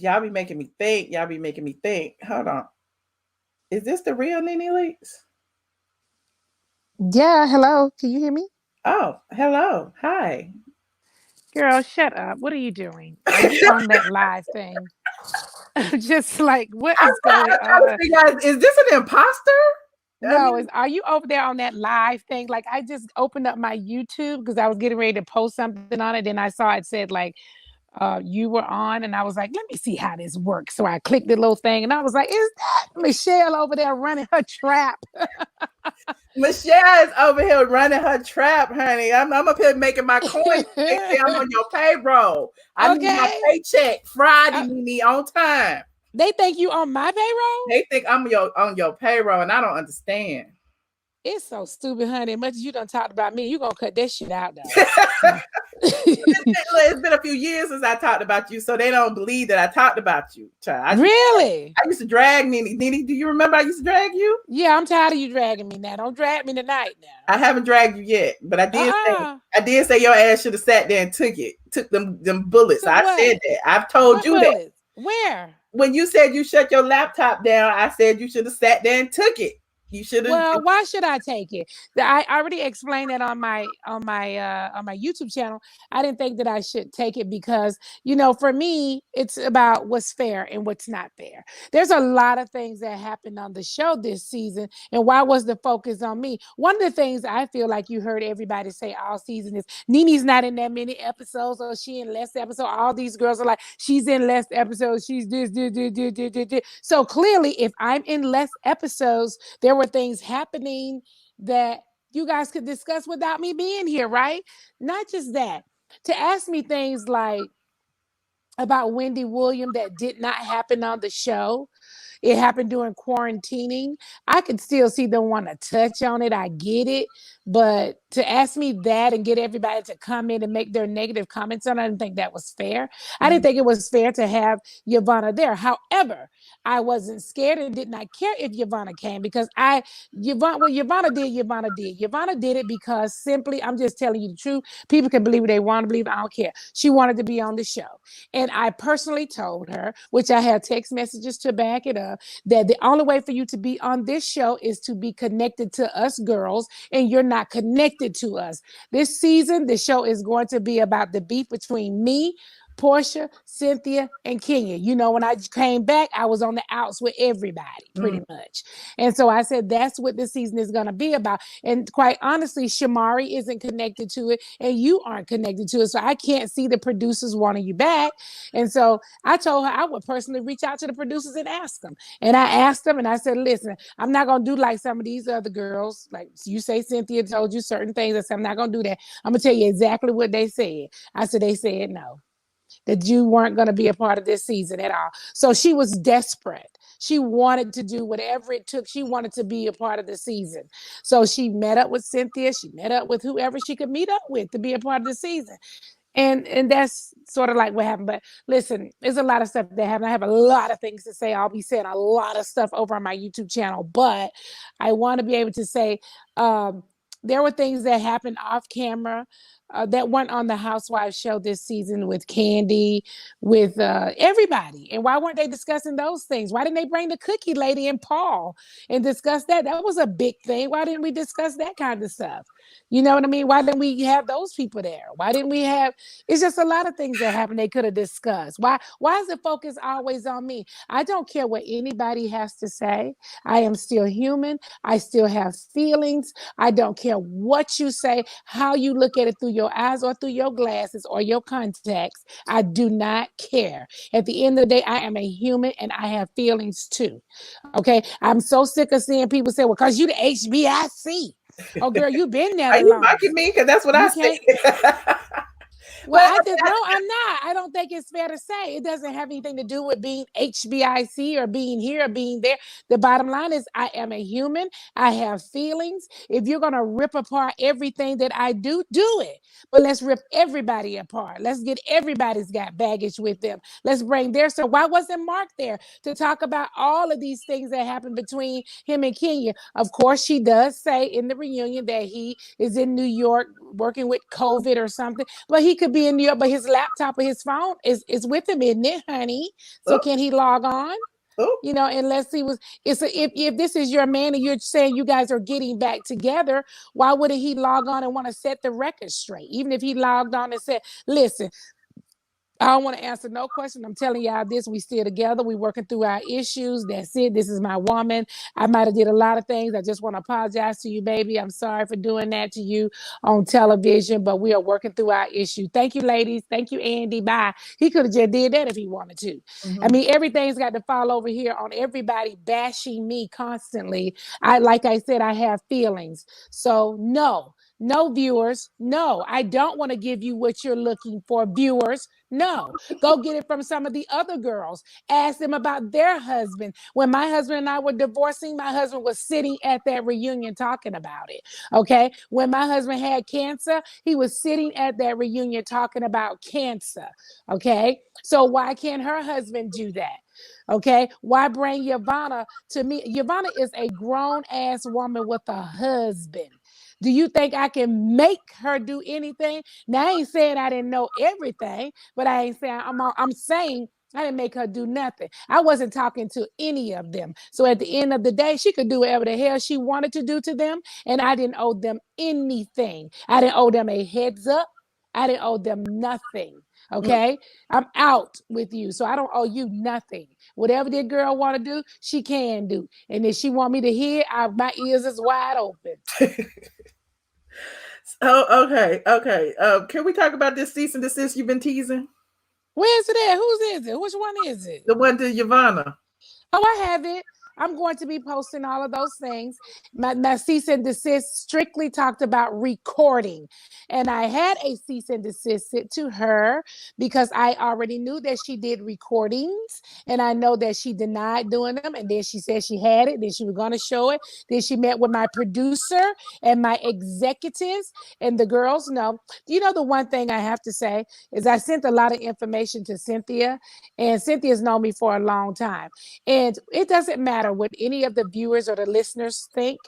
Y'all be making me think. Y'all be making me think. Hold on. Is this the real Nene Leakes? Yeah, hello. Can you hear me? Oh, hello. Hi. Girl, shut up. What are you doing? Are you on that live thing? Just like, what is going I'm trying to on? figure out, is this an imposter? I No, mean, are you over there on that live thing? Like, I just opened up my YouTube because I was getting ready to post something on it. Then I saw it said like you were on, and I was like, let me see how this works. So I clicked the little thing, and I was like, is that Michelle over there running her trap? Michelle is over here running her trap, honey. I'm up here making my coins. They say I'm on your payroll. I need my Okay. paycheck Friday, Nene, on time. They think you on my payroll? They think I'm on your payroll, and I don't understand. It's so stupid, honey. As much as you done talked about me, you gonna cut that shit out though. It's been a few years since I talked about you, so they don't believe that I talked about you. Child. Really? I used to drag Nene. Nene, do you remember I used to drag you? Yeah, I'm tired of you dragging me now. Don't drag me tonight now. I haven't dragged you yet, but I did say your ass should have sat there and took them bullets. Took I what? said that. I've told What you that. bullets? Where? When you said you shut your laptop down, I said you should have sat there and took it. You should have. Well, why should I take it? I already explained that on my YouTube channel. I didn't think that I should take it because, for me, it's about what's fair and what's not fair. There's a lot of things that happened on the show this season, and why was the focus on me? One of the things I feel like you heard everybody say all season is Nene's not in that many episodes, or she in less episodes. All these girls are like, she's in less episodes. She's this. So clearly, if I'm in less episodes, there were things happening that you guys could discuss without me being here, right? Not just that. To ask me things like about Wendy Williams that did not happen on the show. It happened during quarantining. I could still see them want to touch on it. I get it. But to ask me that and get everybody to come in and make their negative comments on it, I didn't think that was fair. I didn't think it was fair to have Yovanna there. However, I wasn't scared and did not care if Yovanna came because Yovanna did. Yovanna did it because simply, I'm just telling you the truth. People can believe what they want to believe. I don't care. She wanted to be on the show. And I personally told her, which I have text messages to back it up, that the only way for you to be on this show is to be connected to us girls, and you're not connected to us. This season, the show is going to be about the beef between me, Portia, Cynthia, and Kenya. When I came back, I was on the outs with everybody, pretty much. And so I said, that's what this season is going to be about. And quite honestly, Shamari isn't connected to it, and you aren't connected to it. So I can't see the producers wanting you back. And so I told her I would personally reach out to the producers and ask them. And I asked them, and I said, listen, I'm not going to do like some of these other girls. Like you say, Cynthia told you certain things. I said, I'm not going to do that. I'm going to tell you exactly what they said. I said, they said no, that you weren't going to be a part of this season at all. So she was desperate. She wanted to do whatever it took. She wanted to be a part of the season. So she met up with Cynthia. She met up with whoever she could meet up with to be a part of the season. And that's sort of like what happened. But listen, there's a lot of stuff that happened. I have a lot of things to say. I'll be saying a lot of stuff over on my YouTube channel. But I want to be able to say there were things that happened off camera that weren't on the Housewives show this season with Kandi, with everybody. And why weren't they discussing those things? Why didn't they bring the cookie lady and Paul and discuss that? That was a big thing. Why didn't we discuss that kind of stuff? You know what I mean? Why didn't we have those people there? Why didn't we have, it's just a lot of things that happened they could have discussed. Why is the focus always on me? I don't care what anybody has to say. I am still human. I still have feelings. I don't care what you say, how you look at it through your eyes or through your glasses or your contacts. I do not care. At the end of the day, I am a human and I have feelings too. Okay. I'm so sick of seeing people say, well, because you the HBIC. Oh, girl, you've been there. Are you mocking me? Because that's what I say. Well, I'm not. I don't think it's fair to say. It doesn't have anything to do with being HBIC or being here or being there. The bottom line is I am a human. I have feelings. If you're going to rip apart everything that I do, do it. But let's rip everybody apart. Let's get everybody's got baggage with them. Let's bring their stuff. Why wasn't Mark there to talk about all of these things that happened between him and Kenya? Of course, she does say in the reunion that he is in New York working with COVID or something, but he could be be in New York, but his laptop or his phone is with him, isn't it, honey? So can he log on? You know, unless he was, if this is your man and you're saying you guys are getting back together, why wouldn't he log on and want to set the record straight? Even if he logged on and said, listen, I don't want to answer no question. I'm telling y'all this. We still together. We working through our issues. That's it. This is my woman. I might have did a lot of things. I just want to apologize to you, baby. I'm sorry for doing that to you on television, but we are working through our issue. Thank you, ladies. Thank you, Andy. Bye. He could have just did that if he wanted to. I mean, everything's got to fall over here on everybody bashing me constantly. Like I said, I have feelings. So no, viewers. No, I don't want to give you what you're looking for, viewers. No, go get it from some of the other girls. Ask them about their husband. When my husband and I were divorcing, my husband was sitting at that reunion talking about it. Okay. When my husband had cancer, he was sitting at that reunion talking about cancer. Okay. So why can't her husband do that? Okay. Why bring Yovanna to me? Yovanna is a grown ass woman with a husband. Do you think I can make her do anything? Now, I ain't saying I didn't know everything, but I ain't saying I'm saying I didn't make her do nothing. I wasn't talking to any of them. So at the end of the day, she could do whatever the hell she wanted to do to them, and I didn't owe them anything. I didn't owe them a heads up. I didn't owe them nothing. Okay, I'm out with you, so I don't owe you nothing. Whatever that girl want to do, she can do, and if she want me to hear, my ears is wide open. Oh, okay. Can we talk about this cease and desist you've been teasing? Where's it at? Whose is it? Which one is it? The one to Yovanna. Oh, I have it. I'm going to be posting all of those things. My cease and desist strictly talked about recording. And I had a cease and desist sent to her because I already knew that she did recordings. And I know that she denied doing them. And then she said she had it. Then she was going to show it. Then she met with my producer and my executives. And the girls know. You know, the one thing I have to say is I sent a lot of information to Cynthia. And Cynthia's known me for a long time. And it doesn't matter what any of the viewers or the listeners think.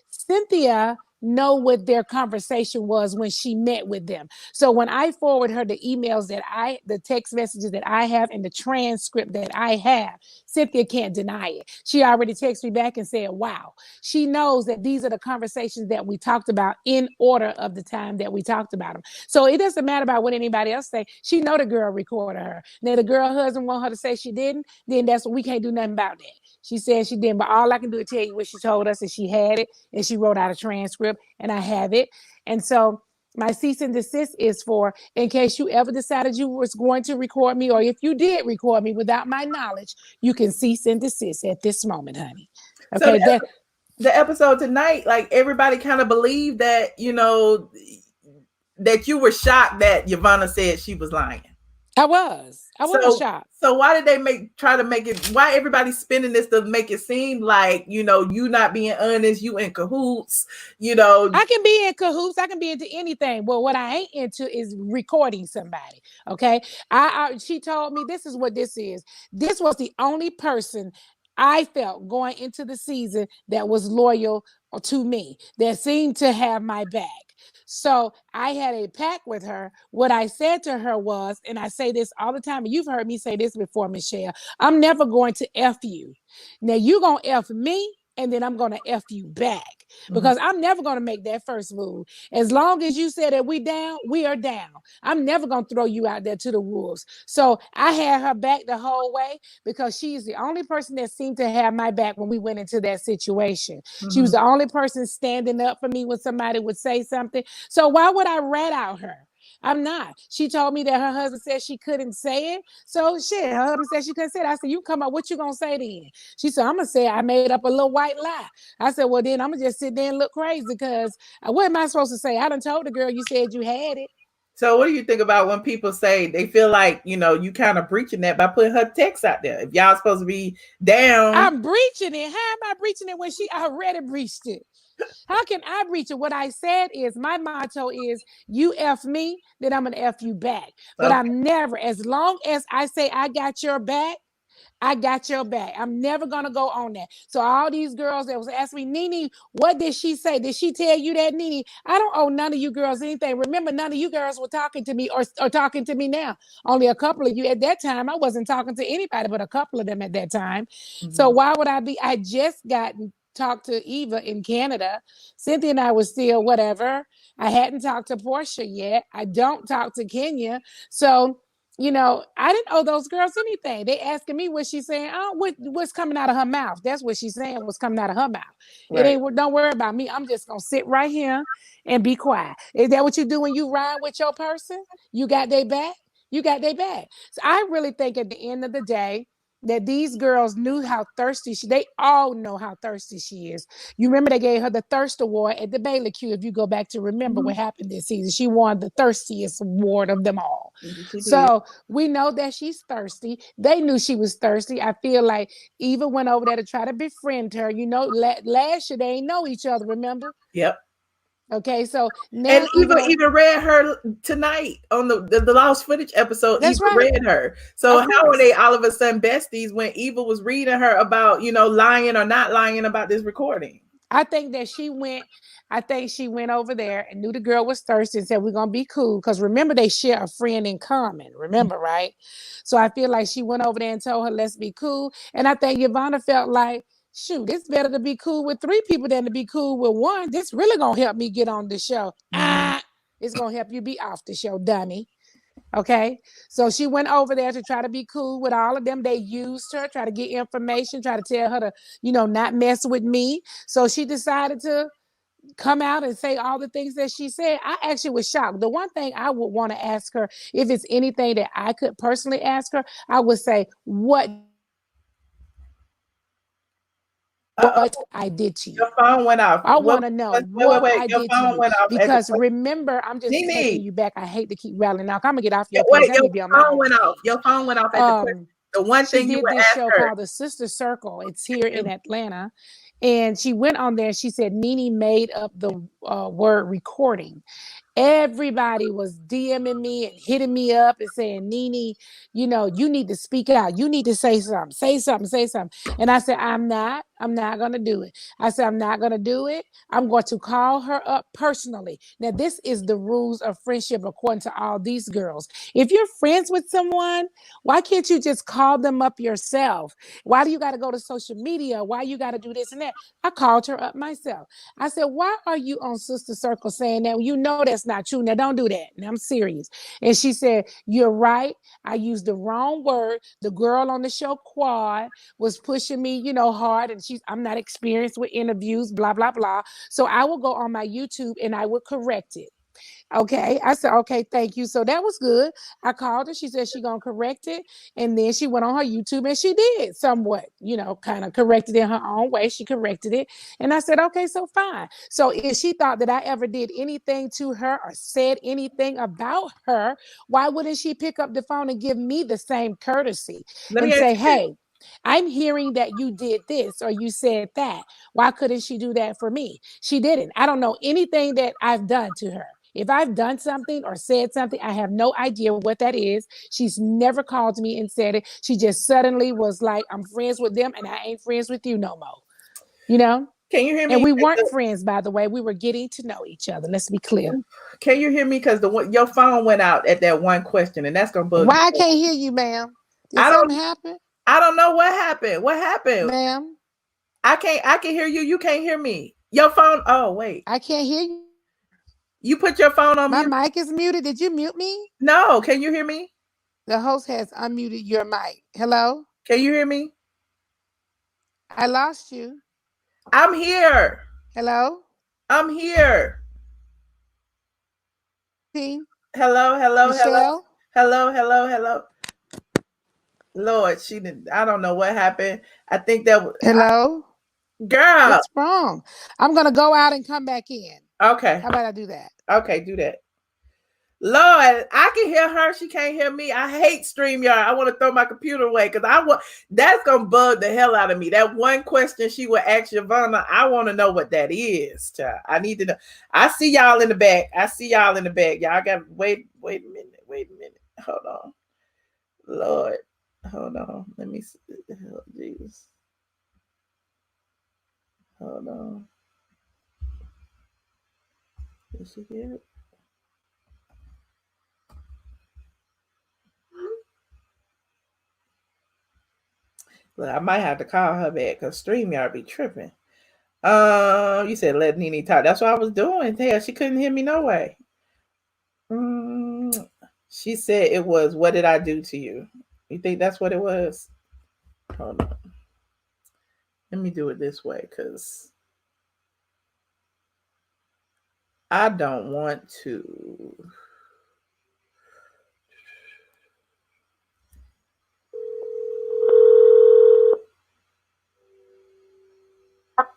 Cynthia know what their conversation was when she met with them. So when I forward her the emails the text messages that I have and the transcript that I have, Cynthia can't deny it. She already texted me back and said, wow. She knows that these are the conversations that we talked about in order of the time that we talked about them. So it doesn't matter about what anybody else say. She know the girl recorded her. Now the girl husband want her to say she didn't, then that's what we can't do nothing about that. She said she didn't, but all I can do is tell you what she told us, and she had it, and she wrote out a transcript, and I have it. And so my cease and desist is for, in case you ever decided you was going to record me, or if you did record me without my knowledge, you can cease and desist at this moment, honey. Okay. So the episode tonight, like everybody kind of believed that, you know, that you were shocked that Yovanna said she was lying. I was shocked. So why did they try to make it? Why everybody's spinning this to make it seem like, you know, you not being honest, you in cahoots, you know? I can be in cahoots. I can be into anything. But what I ain't into is recording somebody. Okay. She told me this is what this is. This was the only person I felt going into the season that was loyal to me, that seemed to have my back. So I had a pact with her. What I said to her was, and I say this all the time, and you've heard me say this before, Michelle, I'm never going to F you. Now you're going to F me, and then I'm going to F you back, because I'm never going to make that first move. As long as you said that we down, we are down. I'm never going to throw you out there to the wolves. So I had her back the whole way, because she's the only person that seemed to have my back when we went into that situation. She was the only person standing up for me when somebody would say something. So why would I rat out her? I'm not. She told me that her husband said she couldn't say it. So shit, her husband said she couldn't say it. I said, you come up, what you gonna say then? She said, I'm gonna say I made up a little white lie. I said, well then I'm gonna just sit there and look crazy, because what am I supposed to say? I done told the girl you said you had it. So what do you think about when people say they feel like, you know, you kind of breaching that by putting her text out there? If y'all supposed to be down. I'm breaching it. How am I breaching it when she already breached it? How can I breach it? What I said is, my motto is, you F me, then I'm going to F you back. But I'm never, as long as I say I got your back, I got your back. I'm never gonna go on that. So all these girls that was asking me, Nene, what did she say? Did she tell you that, Nene? I don't owe none of you girls anything. Remember, none of you girls were talking to me or talking to me now. Only a couple of you at that time. I wasn't talking to anybody but a couple of them at that time. So why would I be? I just got talked to Eva in Canada. Cynthia and I was still whatever. I hadn't talked to Portia yet. I don't talk to Kenya. So I didn't owe those girls anything. They asking me what she's saying. Oh, what's coming out of her mouth? That's what she's saying. What's coming out of her mouth? Right. It ain't. Don't worry about me. I'm just gonna sit right here and be quiet. Is that what you do when you ride with your person? You got their back. You got their back. So I really think at the end of the day, that these girls knew how thirsty they all know how thirsty she is. You remember they gave her the Thirst Award at the Bailey Q. If you go back to remember what happened this season, she won the thirstiest award of them all. So we know that she's thirsty. They knew she was thirsty. I feel like Eva went over there to try to befriend her. Last year they ain't know each other, remember? Yep. Okay, so now and even read her tonight on the lost footage episode. That's Eva read her. So how are they all of a sudden besties when Eva was reading her about lying or not lying about this recording? I think that she went over there and knew the girl was thirsty and said, we're going to be cool. Because remember, they share a friend in common. Remember, right? So I feel like she went over there and told her, let's be cool. And I think Yovanna felt like, shoot, it's better to be cool with 3 people than to be cool with 1. This really going to help me get on the show. It's going to help you be off the show, dummy. Okay, so she went over there to try to be cool with all of them. They used her, try to get information, try to tell her to, not mess with me. So she decided to come out and say all the things that she said. I actually was shocked. The one thing I would want to ask her, if it's anything that I could personally ask her, I would say, what I did to you. Your phone went off. I want to know what I did to you. Because remember, I'm just Nene, taking you back. I hate to keep rattling out. I'm going to get off your case. Your phone went off. Your phone went off at the one thing you were did this show called The Sister Circle. It's here in Atlanta. And she went on there and she said Nene made up the word recording. Everybody was DMing me and hitting me up and saying, Nene, you need to speak out. You need to say something. Say something. Say something. And I said, I'm not going to do it. I said, I'm not going to do it. I'm going to call her up personally. Now, this is the rules of friendship according to all these girls. If you're friends with someone, why can't you just call them up yourself? Why do you got to go to social media? Why you got to do this and that? I called her up myself. I said, why are you on Sister Circle saying that? You know that's not true. Now, don't do that. Now, I'm serious. And she said, you're right. I used the wrong word. The girl on the show, Quad, was pushing me, hard. And I'm not experienced with interviews, blah, blah, blah. So I will go on my YouTube and I will correct it. Okay. I said, okay, thank you. So that was good. I called her. She said she gonna correct it. And then she went on her YouTube and she did somewhat, kind of corrected in her own way. She corrected it. And I said, okay, so fine. So if she thought that I ever did anything to her or said anything about her, why wouldn't she pick up the phone and give me the same courtesy and say, hey, I'm hearing that you did this or you said that. Why couldn't she do that for me? She didn't. I don't know anything that I've done to her. If I've done something or said something, I have no idea what that is. She's never called me and said it. She just suddenly was like, I'm friends with them and I ain't friends with you no more. Can you hear me? And we weren't friends, by the way. We were getting to know each other. Let's be clear. Can you hear me? Because your phone went out at that one question and that's going to bug Why I can't hear you, ma'am? Did something happen? I don't know what happened. What happened? Ma'am? I can hear you. You can't hear me. Your phone. Oh, wait. I can't hear you. You put your phone on mute. My mic is muted. Did you mute me? No. Can you hear me? The host has unmuted your mic. Hello? Can you hear me? I lost you. I'm here. Hello? I'm here. Hello, Michelle? Hello. Lord, she didn't. I don't know what happened. I think that was. Hello? Girl. What's wrong? I'm going to go out and come back in. Okay. How about I do that? Okay, do that. Lord, I can hear her. She can't hear me. I hate StreamYard. I want to throw my computer away because that's going to bug the hell out of me. That one question she would ask Yovanna, I want to know what that is, child. I need to know. I see y'all in the back. Y'all got, wait a minute. Hold on. Lord. Hold on. Let me see. Oh, Jesus. Hold on. Did she get it? Look, I might have to call her back because StreamYard be tripping. You said let Nene talk. That's what I was doing. Hell, she couldn't hear me no way. She said it was, what did I do to you? You think that's what it was? Hold on. Let me do it this way because I don't want to.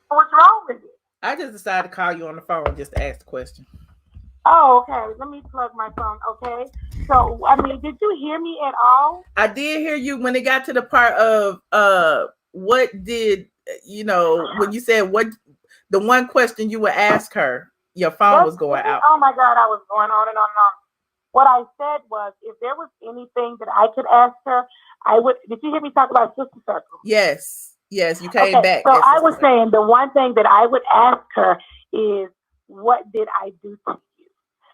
What's wrong with it? I just decided to call you on the phone just to ask the question. Oh, okay. Let me plug my phone. Okay. So, I mean, did you hear me at all? I did hear you when it got to the part of what did when you said what the one question you would ask her, your phone was going out. Oh my God, I was going on and on and on. What I said was, if there was anything that I could ask her, I would. Did you hear me talk about Sister Circle? Yes, you came back. So I was saying the one thing that I would ask her is, what did I do to you?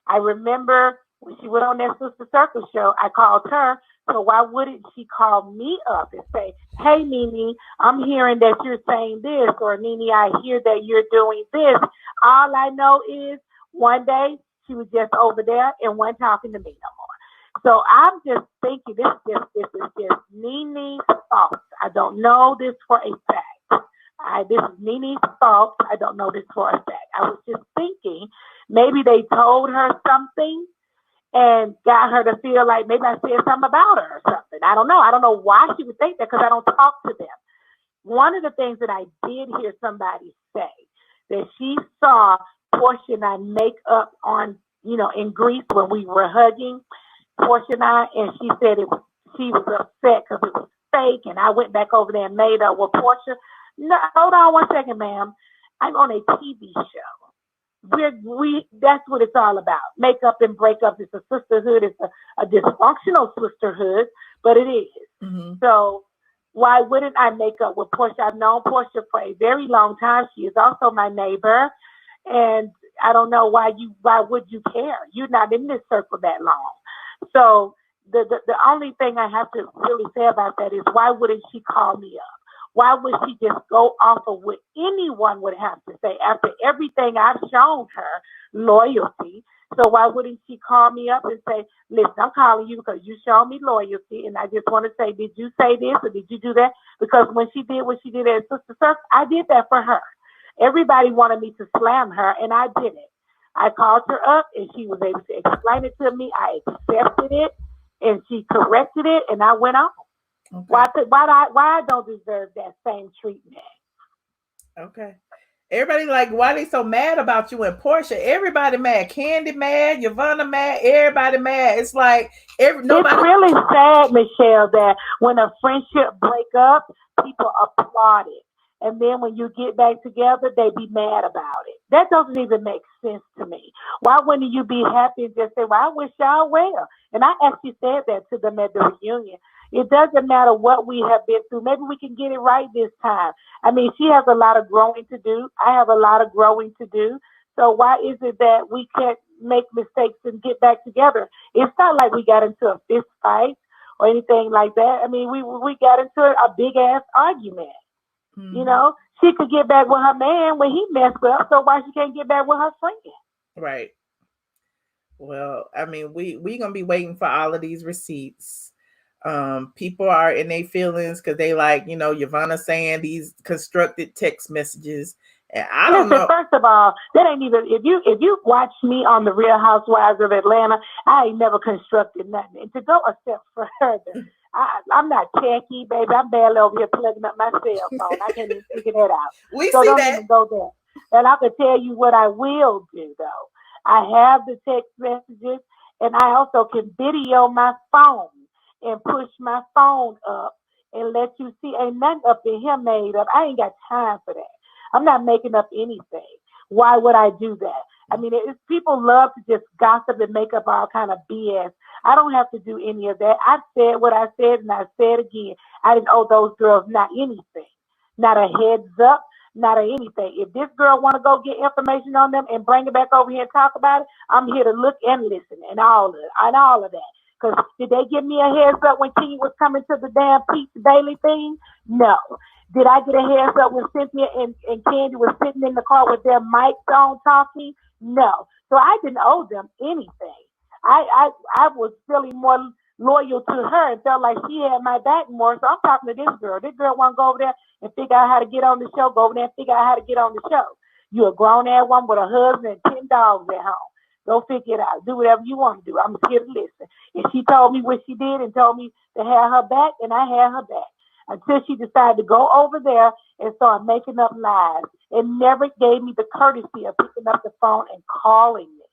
I remember when she went on that Sister Circle show, I called her. So why wouldn't she call me up and say, hey, Nene, I'm hearing that you're saying this, or Nene, I hear that you're doing this. All I know is one day she was just over there and wasn't talking to me no more. So I'm just thinking this is just Nene's fault. I don't know this for a fact. This is Nene's fault. I don't know this for a fact. I was just thinking maybe they told her something and got her to feel like maybe I said something about her or something. I don't know. I don't know why she would think that because I don't talk to them. One of the things that I did hear somebody say that she saw Portia and I make up on, in Greece when we were hugging, Portia and I, and she said she was upset because it was fake, and I went back over there and made up with Portia. No, hold on one second, ma'am. I'm on a TV show. That's what it's all about. Makeup and breakup. It's a sisterhood. It's a dysfunctional sisterhood, but it is. Mm-hmm. So why wouldn't I make up with Portia? I've known Portia for a very long time. She is also my neighbor, and I don't know why would you care? You're not in this circle that long. So the only thing I have to really say about that is, why wouldn't she call me up? Why would she just go off of what anyone would have to say after everything I've shown her, loyalty? So why wouldn't she call me up and say, listen, I'm calling you because you showed me loyalty, and I just want to say, did you say this or did you do that? Because when she did what she did at Sister Circle, I did that for her. Everybody wanted me to slam her, and I did it. I called her up, and she was able to explain it to me. I accepted it, and she corrected it, and I went on. Okay. Why I don't deserve that same treatment? Okay. Everybody like, why they so mad about you and Portia? Everybody mad. Kandi mad, Yovanna mad, everybody mad. It's like nobody. It's really sad, Michelle, that when a friendship break up, people applaud it. And then when you get back together, they be mad about it. That doesn't even make sense to me. Why wouldn't you be happy and just say, well, I wish y'all well? And I actually said that to them at the reunion. It doesn't matter what we have been through. Maybe we can get it right this time. I mean, she has a lot of growing to do. I have a lot of growing to do. So why is it that we can't make mistakes and get back together? It's not like we got into a fist fight or anything like that. I mean, we got into a big-ass argument. Mm-hmm. She could get back with her man when he messed up, so why she can't get back with her friend? Right. Well, I mean, we gonna be waiting for all of these receipts. People are in their feelings because they like, Yovanna saying these constructed text messages. And I don't know. First of all, that ain't even, if you watch me on the Real Housewives of Atlanta, I ain't never constructed nothing. And to go a step further, I'm not tacky, baby. I'm barely over here plugging up my cell phone. I can't even figure that out. We so see don't that. Even go there. And I can tell you what I will do, though. I have the text messages, and I also can video my phone and push my phone up and let you see. Ain't nothing up in here made up. I ain't got time for that. I'm not making up anything. Why would I do that? I mean, people love to just gossip and make up all kind of BS. I don't have to do any of that. I said what I said, and I said again. I didn't owe those girls not anything, not a heads up, not a anything. If this girl want to go get information on them and bring it back over here and talk about it, I'm here to look and listen and all of that. Because did they give me a heads up when Kenya was coming to the damn Pizza Daily thing? No. Did I get a heads up when Cynthia and Kandi was sitting in the car with their mics on talking? No. So I didn't owe them anything. I was feeling more loyal to her and felt like she had my back more. So I'm talking to this girl. This girl want to go over there and figure out how to get on the show. Go over there and figure out how to get on the show. You a grown ass woman with a husband and 10 dogs at home. Go figure it out. Do whatever you want to do. I'm here to listen. And she told me what she did and told me to have her back, and I had her back. Until she decided to go over there and start making up lies and never gave me the courtesy of picking up the phone and calling me.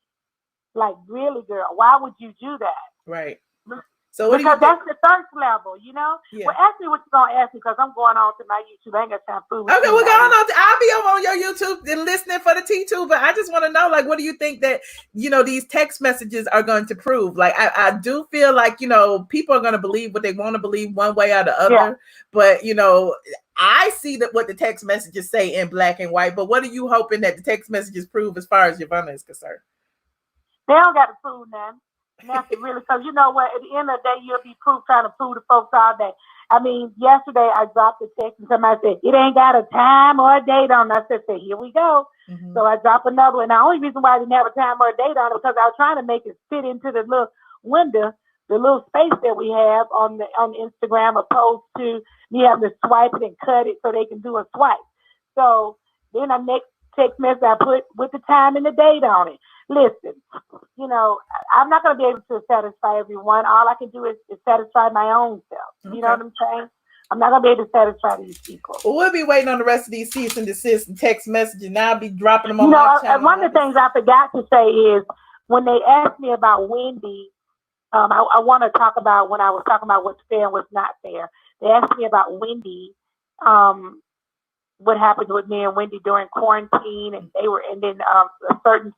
Like, really, girl, why would you do that? Right. So what because that's the thirst level, you know? Yeah. Well, ask me what you're going to ask me because I'm going on to my YouTube. I ain't got time for food. Okay, we're going on. I'll be over on your YouTube and listening for the T2, but I just want to know, like, what do you think that, you know, these text messages are going to prove? Like, I do feel like, you know, people are going to believe what they want to believe one way or the other. Yeah. But, you know, I see that what the text messages say in black and white, but what are you hoping that the text messages prove as far as Yovanna is concerned? They don't got to prove nothing. Nothing really, because you know what? At the end of the day, you'll be trying to prove to folks all day. I mean, yesterday I dropped a text and somebody said, it ain't got a time or a date on it. I said, here we go. Mm-hmm. So I dropped another one. The only reason why I didn't have a time or a date on it because I was trying to make it fit into the little window, the little space that we have on Instagram, opposed to me having to swipe it and cut it so they can do a swipe. So then the next text message I put with the time and the date on it. Listen, you know, I'm not going to be able to satisfy everyone. All I can do is satisfy my own self. Okay. You know what I'm saying? I'm not going to be able to satisfy these people. Well, we'll be waiting on the rest of these cease and desist and text messages, and I'll be dropping them on my channel. One of the things I forgot to say is when they asked me about Wendy, I want to talk about when I was talking about what's fair and what's not fair. They asked me about Wendy, what happened with me and Wendy during quarantine, and then a certain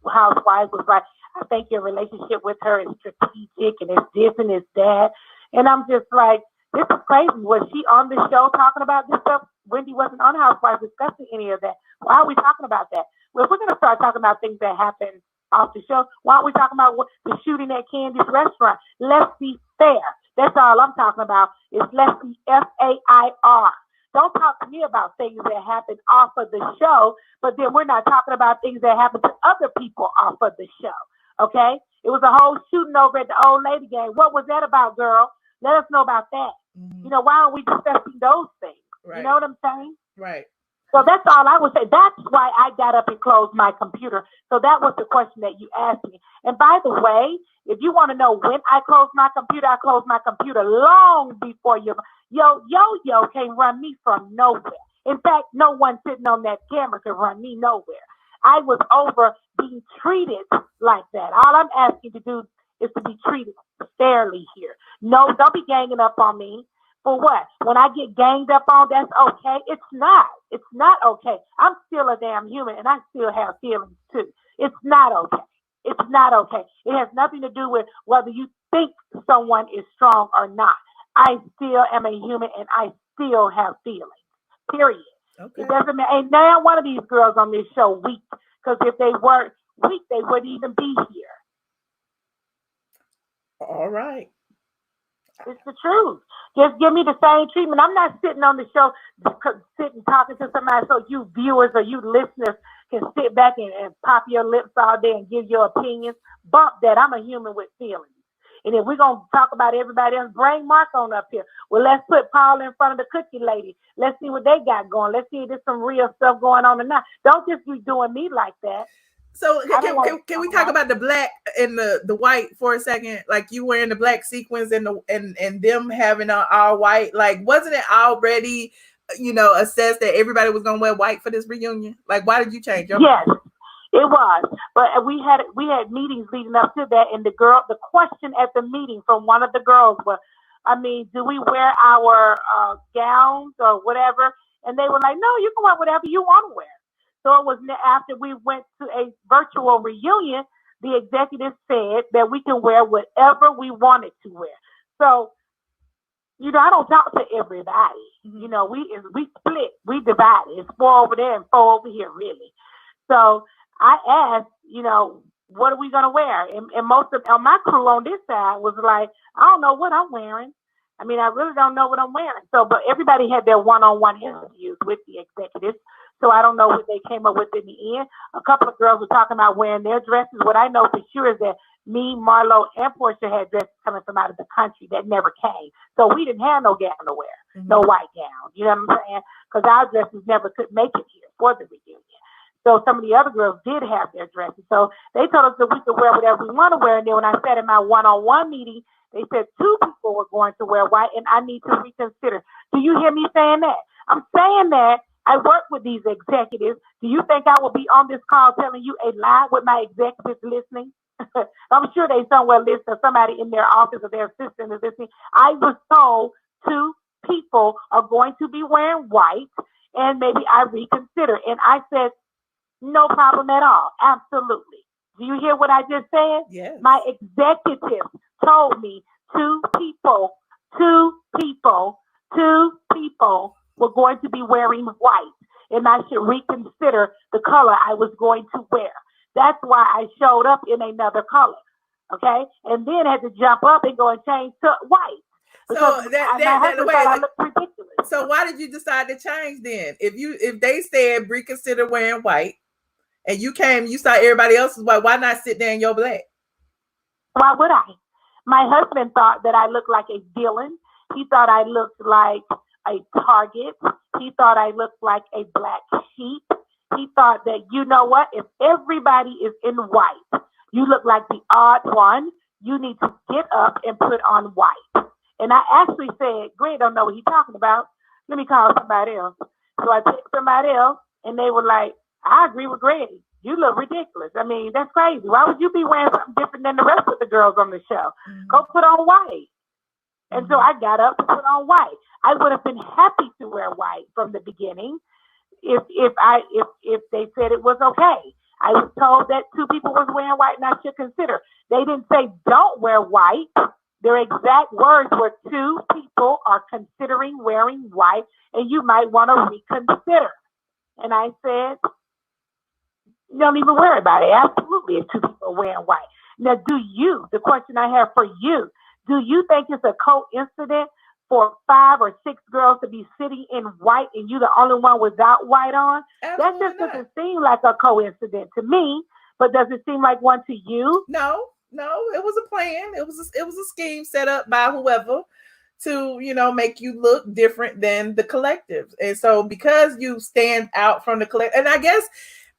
housewife was like, I think your relationship with her is strategic and it's this and it's that. And I'm just like, this is crazy. Was she on the show talking about this stuff? Wendy wasn't on Housewives discussing any of that. Why are we talking about that? Well, if we're going to start talking about things that happen off the show, why aren't we talking about the shooting at Kandi's restaurant? Let's be fair. That's all I'm talking about is let's be FAIR. Don't talk to me about things that happen off of the show, but then we're not talking about things that happen to other people off of the show, okay? It was a whole shooting over at the old lady game. What was that about, girl? Let us know about that. Mm-hmm. You know, why aren't we discussing those things? Right. You know what I'm saying? Right. So that's all I would say. That's why I got up and closed my computer. So that was the question that you asked me. And by the way, if you want to know when I closed my computer, I closed my computer long before you. Yo can't run me from nowhere. In fact, no one sitting on that camera can run me nowhere. I was over being treated like that. All I'm asking to do is to be treated fairly here. No, don't be ganging up on me. For what? When I get ganged up on, that's okay? It's not. It's not okay. I'm still a damn human, and I still have feelings, too. It's not okay. It's not okay. It has nothing to do with whether you think someone is strong or not. I still am a human, and I still have feelings, period. Okay. It doesn't matter. And now one of these girls on this show weak, because if they weren't weak, they wouldn't even be here. All right. It's the truth. Just give me the same treatment. I'm not sitting on the show, sitting talking to somebody so you viewers or you listeners can sit back and pop your lips all day and give your opinions. Bump that. I'm a human with feelings. And if we're going to talk about everybody else, bring Mark on up here. Well, let's put Paul in front of the cookie lady. Let's see what they got going. Let's see if there's some real stuff going on or not. Don't just be doing me like that. So can we talk about the black and the white for a second? Like you wearing the black sequins and them having all white. Like wasn't it already, assessed that everybody was gonna wear white for this reunion? Like why did you change your mind? Yes, it was. But we had meetings leading up to that, and the question at the meeting from one of the girls was, do we wear our gowns or whatever? And they were like, no, you can wear whatever you want to wear. So it was after we went to a virtual reunion, the executive said that we can wear whatever we wanted to wear. So, you know, I don't talk to everybody. Mm-hmm. You know, we split, we divided. It's 4 over there and 4 over here, really. So I asked, you know, what are we gonna wear? And most of my crew on this side was like, I don't know what I'm wearing. I mean, I really don't know what I'm wearing. So, but everybody had their one-on-one interviews with the executives. So I don't know what they came up with in the end. A couple of girls were talking about wearing their dresses. What I know for sure is that me, Marlo, and Portia had dresses coming from out of the country that never came. So we didn't have no gown to wear, no white gown. You know what I'm saying? Because our dresses never could make it here for the reunion. So some of the other girls did have their dresses. So they told us that we could wear whatever we want to wear. And then when I sat in my one-on-one meeting, they said 2 people were going to wear white, and I need to reconsider. Do you hear me saying that? I'm saying that I work with these executives. Do you think I will be on this call telling you a lie with my executives listening? I'm sure they somewhere listening, or somebody in their office or their assistant is listening. I was told 2 people are going to be wearing white, and maybe I reconsider. And I said, no problem at all. Absolutely. Do you hear what I just said? Yes. My executives told me 2 people were going to be wearing white, and I should reconsider the color I was going to wear. That's why I showed up in another color. Okay? And then had to jump up and go and change to white. So My husband thought I looked ridiculous. So why did you decide to change then? If they said reconsider wearing white, and you saw everybody else's white, why not sit there in your black? Why would I? My husband thought that I looked like a villain. He thought I looked like a target. He thought I looked like a black sheep. He thought that, you know what, if everybody is in white, you look like the odd one. You need to get up and put on white. And I actually said, Greg don't know what he's talking about. Let me call somebody else. So I picked somebody else, and they were like, I agree with Greg. You look ridiculous. I mean, that's crazy. Why would you be wearing something different than the rest of the girls on the show? Mm-hmm. Go put on white. And so I got up to put on white. I would have been happy to wear white from the beginning if they said it was okay. I was told that 2 people was wearing white and I should consider. They didn't say don't wear white. Their exact words were 2 people are considering wearing white and you might want to reconsider. And I said, don't even worry about it. Absolutely, if 2 people are wearing white. Now, the question I have for you, do you think it's a coincidence for 5 or 6 girls to be sitting in white and you the only one without white on? Absolutely that just doesn't seem like a coincidence to me, but does it seem like one to you? No, it was a plan. It was a scheme set up by whoever to, you know, make you look different than the collective. And so because you stand out from the collective, and I guess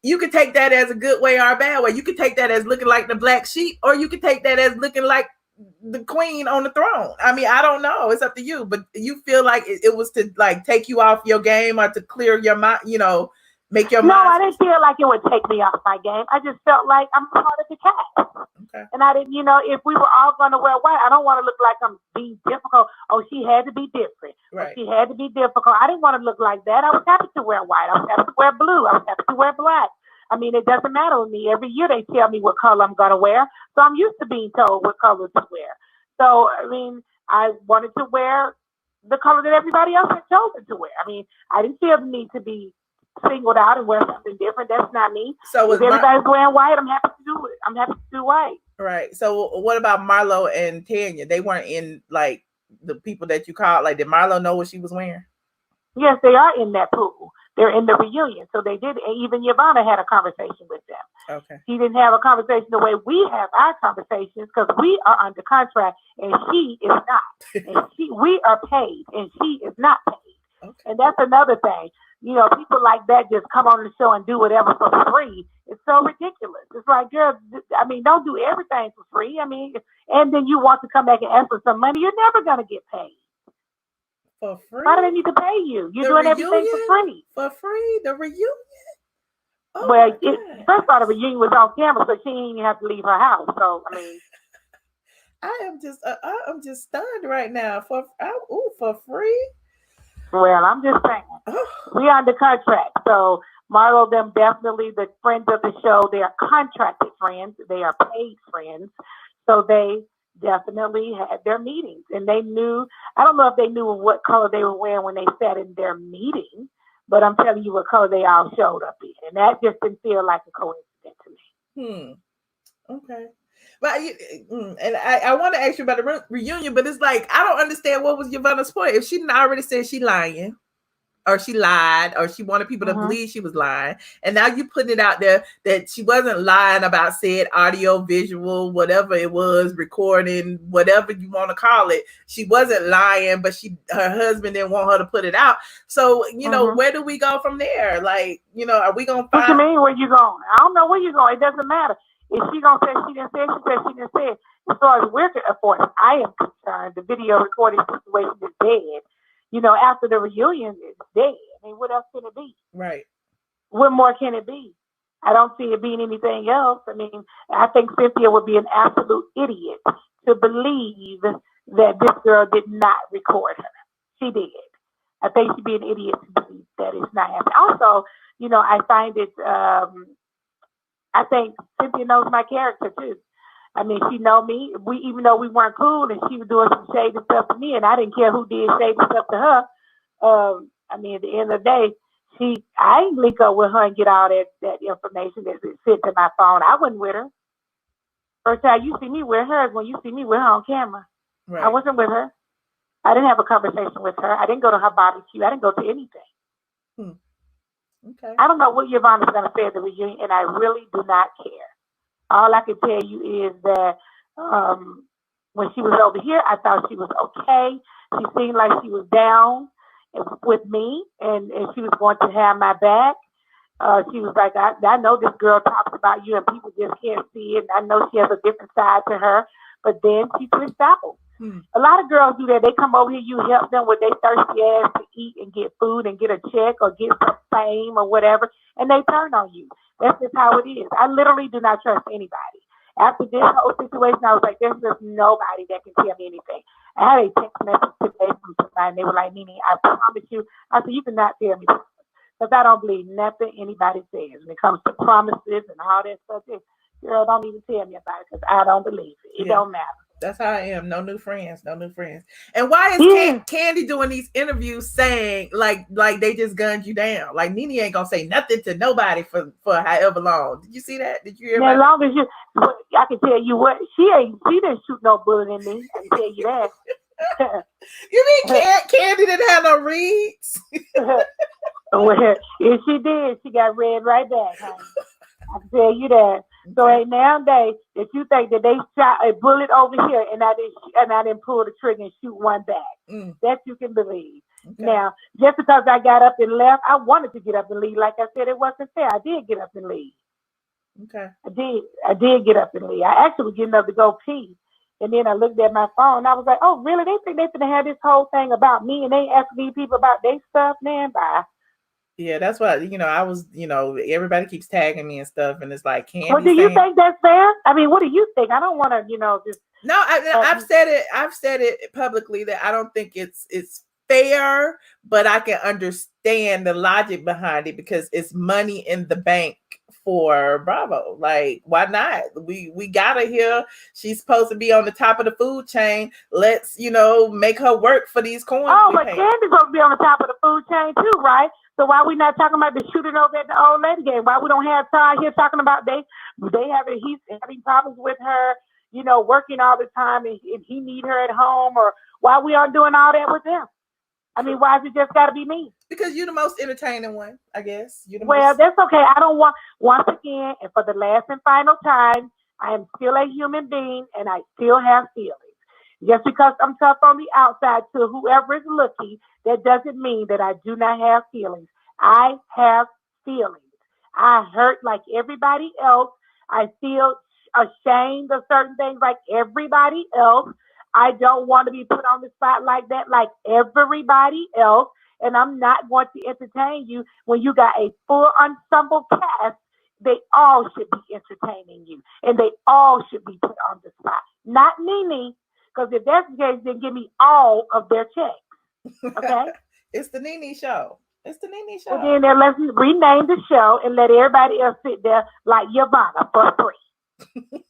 you could take that as a good way or a bad way. You could take that as looking like the black sheep, or you could take that as looking like the queen on the throne. I mean, I don't know. It's up to you. But you feel like it was to like take you off your game or to clear your mind, you know, make your mind. No, I didn't feel like it would take me off my game. I just felt like I'm part of the cast. Okay. And I didn't, you know, if we were all going to wear white, I don't want to look like I'm being difficult. Oh, she had to be different. Right. She had to be difficult. I didn't want to look like that. I was happy to wear white. I was happy to wear blue. I was happy to wear black. I mean, it doesn't matter with me. Every year they tell me what color I'm going to wear. So I'm used to being told what color to wear. So, I mean, I wanted to wear the color that everybody else had chosen to wear. I mean, I didn't feel the need to be singled out and wear something different. That's not me. So if everybody's wearing white, I'm happy to do it. I'm happy to do white. Right. So what about Marlo and Tanya? They weren't in, like, the people that you called. Like, did Marlo know what she was wearing? Yes, they are in that pool. They're in the reunion. So they did. Even Yovanna had a conversation with them. Okay. She didn't have a conversation the way we have our conversations because we are under contract and she is not. And we are paid and she is not paid. Okay. And that's another thing. You know, people like that just come on the show and do whatever for free. It's so ridiculous. It's like, girl, I mean, don't do everything for free. I mean, and then you want to come back and ask for some money. You're never going to get paid. For free? Why do they need to pay you? You're doing everything for free. For free? The reunion? Oh, well, first of all, the reunion was off camera, so she didn't even have to leave her house. So, I mean. I am just stunned right now. For free? Well, I'm just saying. We under contract. So Marlo, them definitely the friends of the show. They are contracted friends. They are paid friends. So they definitely had their meetings. And they knew, I don't know if they knew what color they were wearing when they sat in their meeting, but I'm telling you what color they all showed up in. And that just didn't feel like a coincidence to me. Okay. But and I want to ask you about the reunion, but it's like I don't understand what was Yovanna's point. If she didn't already said she lying, or she lied, or she wanted people to believe she was lying, and now you putting it out there that she wasn't lying about said audio, visual, whatever it was, recording, whatever you want to call it. She wasn't lying, but her husband didn't want her to put it out. So you know, where do we go from there? Like, you know, are we gonna find? What you mean? Where you going? I don't know where you going. It doesn't matter. If she gonna say she didn't say, she said she didn't say. As far as we're concerned, I am concerned, the video recording situation is dead. You know, after the reunion, it's dead. I mean, what else can it be? Right. What more can it be? I don't see it being anything else. I mean, I think Cynthia would be an absolute idiot to believe that this girl did not record her. She did. I think she'd be an idiot to believe that it's not happening. Also, you know, I find it, I think Cynthia knows my character too. I mean, she know me. Even though we weren't cool, and she was doing some shady stuff to me, and I didn't care who did shady stuff to her. I mean, at the end of the day, I ain't link up with her and get all that information that's sent to my phone. I wasn't with her. First time you see me with her is when you see me with her on camera. Right. I wasn't with her. I didn't have a conversation with her. I didn't go to her barbecue. I didn't go to anything. Okay. I don't know what Yovanna's going to say at the reunion, and I really do not care. All I can tell you is that when she was over here, I thought she was okay. She seemed like she was down with me, and she was going to have my back. She was like, I know this girl talks about you, and people just can't see it. And I know she has a different side to her, but then she switched out. A lot of girls do that. They come over here, you help them with their thirsty ass to eat and get food and get a check or get some fame or whatever, and they turn on you. That's just how it is. I literally do not trust anybody. After this whole situation, I was like, there's just nobody that can tell me anything. I had a text message today from somebody, and they were like, Nene, I promise you. I said, you cannot tell me that. Because I don't believe nothing anybody says. When it comes to promises and all that stuff, girl, don't even tell me about it because I don't believe it. It don't matter. That's how I am. No new friends. No new friends. And why is Kandi doing these interviews saying like they just gunned you down? Like Nene ain't gonna say nothing to nobody for however long. Did you see that? Did you hear about as long as I can tell you what, she didn't shoot no bullet in me. I can tell you that. You mean Kandi didn't have no reads? Well, if she did, she got read right back, honey. I can tell you that. So nowadays, if you think that they shot a bullet over here and I didn't pull the trigger and shoot one back, that you can believe. Okay. Now, just because I got up and left, I wanted to get up and leave. Like I said, it wasn't fair. I did get up and leave. Okay. I did get up and leave. I actually was getting up to go pee. And then I looked at my phone and I was like, oh, really? They think they're going to have this whole thing about me and they asking these people about their stuff? Man, bye. Yeah, that's why, I was, everybody keeps tagging me and stuff. And it's like, Kandi. Well, do you think that's fair? I mean, what do you think? I don't want to, just. No, I've said it publicly that I don't think it's fair, but I can understand the logic behind it because it's money in the bank for Bravo. Like, why not? We got her here. She's supposed to be on the top of the food chain. Let's, make her work for these coins. Oh, but Kandi's supposed to be on the top of the food chain too, right? So why we not talking about the shooting over at the old lady game? Why we don't have Todd here talking about he's having problems with her, working all the time and he need her at home, or why we aren't doing all that with them? I mean, why has it just got to be me? Because you're the most entertaining one, I guess. That's okay. I don't want, once again, and for the last and final time, I am still a human being and I still have feelings. Just because I'm tough on the outside to whoever is looking, that doesn't mean that I do not have feelings. I have feelings. I hurt like everybody else. I feel ashamed of certain things like everybody else. I don't want to be put on the spot like that like everybody else. And I'm not going to entertain you when you got a full ensemble cast. They all should be entertaining you. And they all should be put on the spot. Not Nene. Because if that's the case, then give me all of their checks. Okay? It's the Nene show. It's the Nene show. And then let's rename the show and let everybody else sit there like Yovanna for free.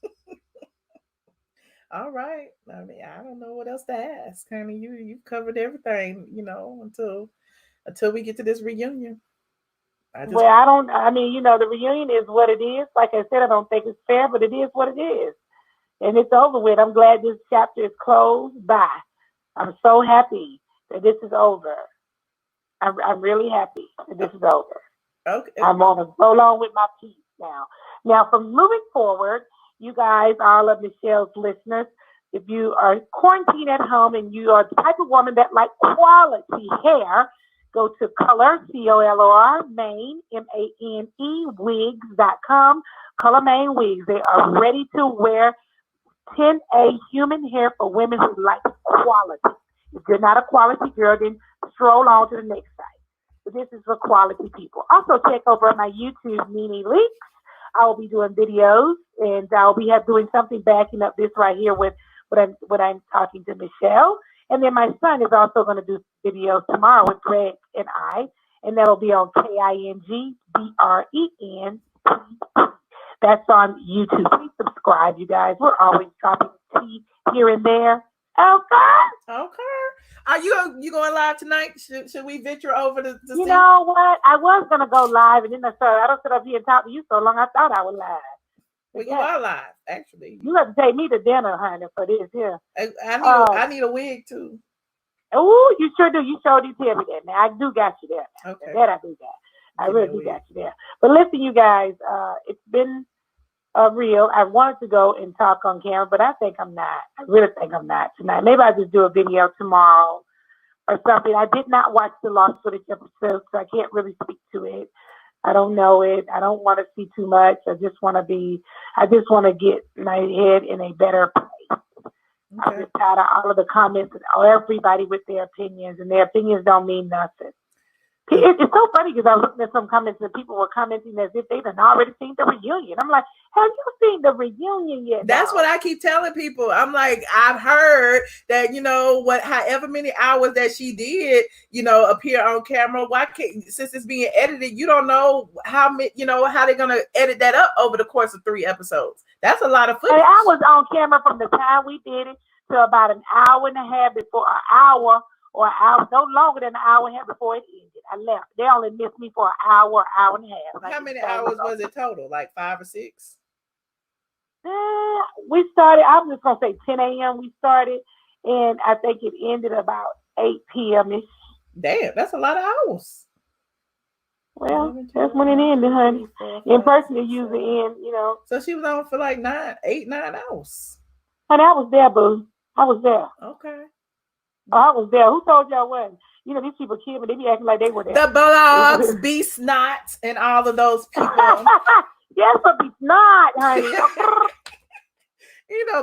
All right. I mean, I don't know what else to ask. I mean, you covered everything, until we get to this reunion. Well, the reunion is what it is. Like I said, I don't think it's fair, but it is what it is. And it's over with. I'm glad this chapter is closed. Bye. I'm so happy that this is over. I'm really happy that this is over. Okay. I'm on a roll on with my peace now. Now, from moving forward, you guys, all of Michelle's listeners, if you are quarantined at home and you are the type of woman that like quality hair, go to Color, COLOR, Mane, MANE, wigs.com. Color Mane Wigs. They are ready to wear 10A human hair for women who like quality. If you're not a quality girl, then stroll on to the next site. But this is for quality people. Also, check over at my YouTube, Nene Leakes. I will be doing videos, and I'll be doing something backing up this right here with what I'm talking to Michelle. And then my son is also going to do videos tomorrow with Greg and I, and that'll be on KINGBREN. That's on YouTube. Please subscribe, you guys. We're always dropping tea here and there. Okay. Are you going live tonight? Should we venture over to see? You know what? I was going to go live, and then I don't sit up here and talk to you so long. I thought I was live. Well, you are live, actually. You have to take me to dinner, honey, for this here. I need a wig, too. Oh, you sure do. You sure do tell me that. Now, I do got you there. Okay. That I do got. I really do got you there. But listen, you guys, it's been real. I wanted to go and talk on camera, but I think I'm not. I really think I'm not tonight. Maybe I'll just do a video tomorrow or something. I did not watch the lost footage episode, so I can't really speak to it. I don't know it. I don't want to see too much. I just want to get my head in a better place. Okay. I'm just tired of all of the comments and everybody with their opinions, and their opinions don't mean nothing. It's so funny because I was looking at some comments and people were commenting as if they've already seen the reunion. I'm like, have you seen the reunion yet? That's what I keep telling people. I'm like, I've heard that, however many hours that she did, appear on camera. Why can't, since it's being edited, you don't know how they're going to edit that up over the course of 3 episodes. That's a lot of footage. Hey, I was on camera from the time we did it to about an hour and a half before an hour. Or an hour, no longer than an hour and a half before it ended. I left. They only missed me for an hour and a half. How many hours was it total? Like 5 or 6? We started, I'm just going to say 10 a.m. we started, and I think it ended about 8 p.m.-ish. Damn, that's a lot of hours. Well, that's when it ended, honey. In person, it usually ends, So she was on for like 8, 9 hours. Honey, I was there, boo. I was there. Okay. Oh, I was there. Who told y'all what? These people kill me. They be acting like they were there. The blogs, B Snot, and all of those people. Yes, but B Snot, honey.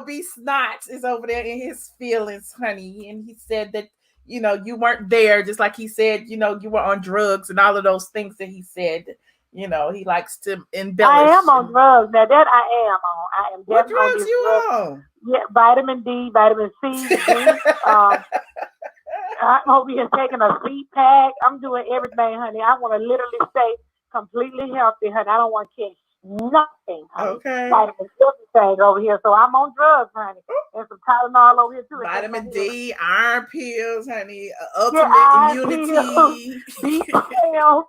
B Snot is over there in his feelings, honey. And he said that, you weren't there, just like he said, you were on drugs and all of those things that he said. He likes to embellish. I am on drugs. Now that I am on. I am what definitely drugs you on? Yeah, vitamin D, vitamin C. I'm over here taking a feed pack. I'm doing everything, honey. I want to literally stay completely healthy, honey. I don't want to catch nothing, honey. Okay. Vitamin everything over here. So I'm on drugs, honey. And some Tylenol over here, too. Vitamin D, iron pills, honey. Ultimate immunity. B12.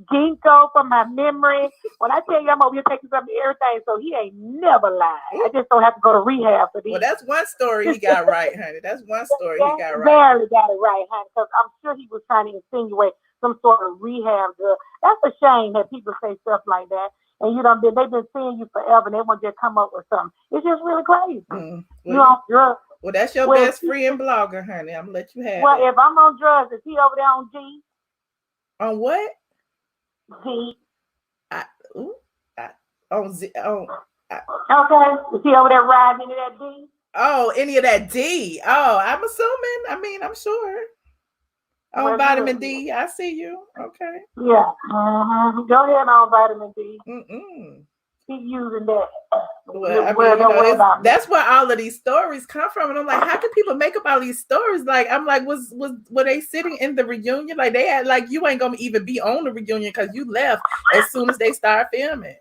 Ginkgo for my memory. When I tell you I'm over here taking something everything, so he ain't never lied. I just don't have to go to rehab for these. Well, that's one story he got right, honey. That's one story he got right. Barely got it right, honey, because I'm sure he was trying to insinuate some sort of rehab drug. That's a shame that people say stuff like that. And they've been seeing you forever, and they want you to come up with something. It's just really crazy. Well, you on drugs. Well, that's your best friend blogger, honey. I'm gonna let you have it. Well, if I'm on drugs, is he over there on G? On what? Z. Z. Okay. Is he over there riding into that D? Oh, any of that D. Oh, I'm assuming. I'm sure. On vitamin D. I see you. Okay. Yeah. Go ahead on vitamin D. keep using that. Well, I mean, you know, that's where all of these stories come from, and I'm like, how can people make up all these stories? Like, I'm like, were they sitting in the reunion? Like, they had like you ain't gonna even be on the reunion because you left as soon as they start filming.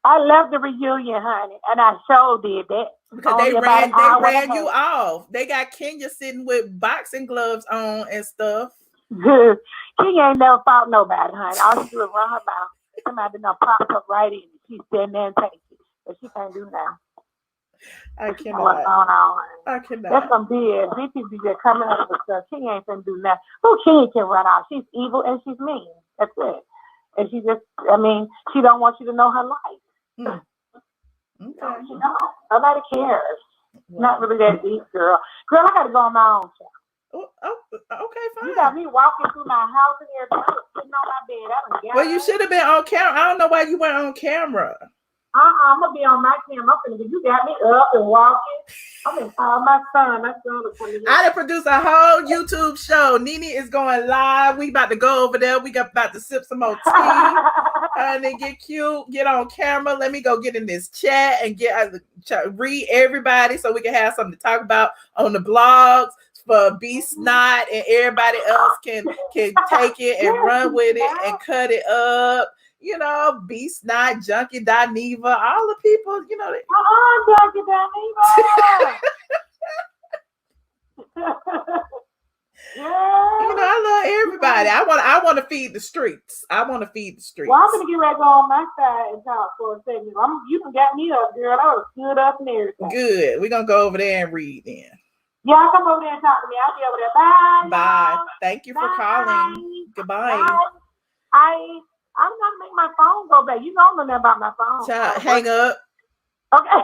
I love the reunion, honey, and I sure did that because they ran you off. They got Kenya sitting with boxing gloves on and stuff. Kenya ain't never fought nobody, honey. All she do is run her mouth. Somebody done popped up right in. She's standing there and take it, but she can't do now. I cannot. I cannot. That's some BS. These people be just coming up with stuff. Kenya ain't finna do nothing. Who Kenya can run off? She's evil and she's mean. That's it. And she just, I mean, she don't want you to know her life. Okay. She don't. Nobody cares. Wow. Not really that deep, girl. Girl, I gotta go on my own show. Oh, okay, fine. You got me walking through my house and everybody sitting on my bed. Well, you should have been on camera. I don't know why you weren't on camera. I'm gonna be on my camera. You got me up and walking. I'm gonna call my son. My son was coming. I done produced a whole YouTube show. Nene is going live. We about to go over there. We about to sip some more tea and then get cute. Get on camera. Let me go get in this chat and read everybody so we can have something to talk about on the blogs for B Snot and everybody else can take it and run with it and cut it up. You know, B Snot, Junkie, Dineva, all the people, you know. Junkie, Dineva. Yeah. You know, I love everybody. I want to feed the streets. Well, I'm gonna get ready to go on my side and talk for a second. You done got me up, girl. I was stood up and everything. Good. We're gonna go over there and read then. Y'all come over there and talk to me. I'll be over there. Bye. Bye. Thank you for calling. Goodbye. Bye. I'm gonna make my phone go back. You know nothing about my phone. Child, hang up. Okay.